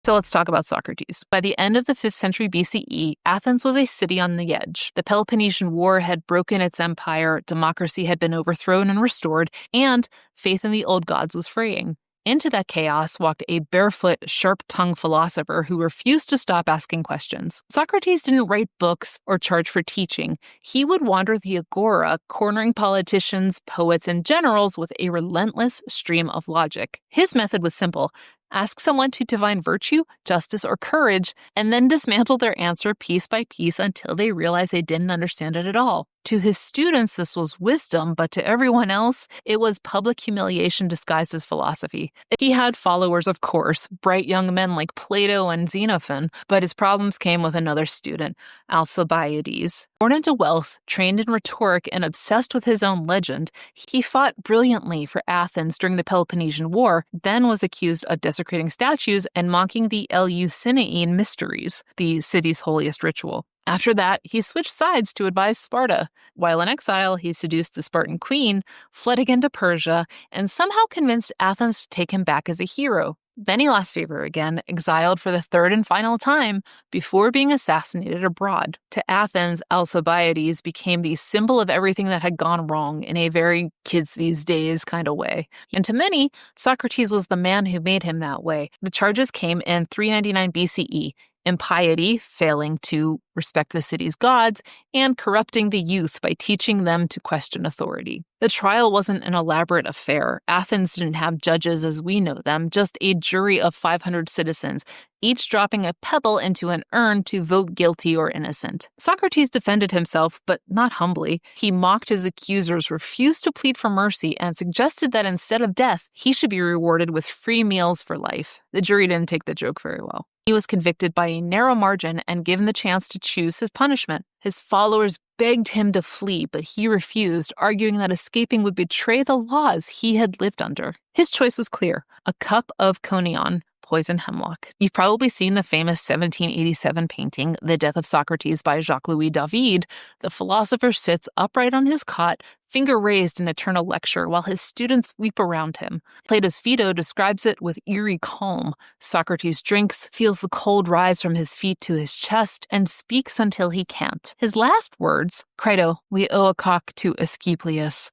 So let's talk about Socrates. By the end of the 5th century BCE, Athens was a city on the edge. The Peloponnesian War had broken its empire, democracy had been overthrown and restored, and faith in the old gods was fraying. Into that chaos walked a barefoot, sharp-tongued philosopher who refused to stop asking questions. Socrates didn't write books or charge for teaching. He would wander the agora, cornering politicians, poets, and generals with a relentless stream of logic. His method was simple. Ask someone to divine virtue, justice, or courage, and then dismantle their answer piece by piece until they realize they didn't understand it at all. To his students, this was wisdom, but to everyone else, it was public humiliation disguised as philosophy. He had followers, of course, bright young men like Plato and Xenophon, but his problems came with another student, Alcibiades. Born into wealth, trained in rhetoric, and obsessed with his own legend, he fought brilliantly for Athens during the Peloponnesian War, then was accused of desecrating statues and mocking the Eleusinian mysteries, the city's holiest ritual. After that, he switched sides to advise Sparta. While in exile, he seduced the Spartan queen, fled again to Persia, and somehow convinced Athens to take him back as a hero. Then he lost favor again, exiled for the third and final time, before being assassinated abroad. To Athens, Alcibiades became the symbol of everything that had gone wrong in a very kids these days kind of way. And to many, Socrates was the man who made him that way. The charges came in 399 BCE. Impiety, failing to respect the city's gods, and corrupting the youth by teaching them to question authority. The trial wasn't an elaborate affair. Athens didn't have judges as we know them, just a jury of 500 citizens, each dropping a pebble into an urn to vote guilty or innocent. Socrates defended himself, but not humbly. He mocked his accusers, refused to plead for mercy, and suggested that instead of death, he should be rewarded with free meals for life. The jury didn't take the joke very well. He was convicted by a narrow margin and given the chance to choose his punishment. His followers begged him to flee, but he refused, arguing that escaping would betray the laws he had lived under. His choice was clear: a cup of conion, poison hemlock. You've probably seen the famous 1787 painting, The Death of Socrates by Jacques-Louis David. The philosopher sits upright on his cot, finger raised in eternal lecture, while his students weep around him. Plato's Phaedo describes it with eerie calm. Socrates drinks, feels the cold rise from his feet to his chest, and speaks until he can't. His last words, "Crito, we owe a cock to Asclepius,"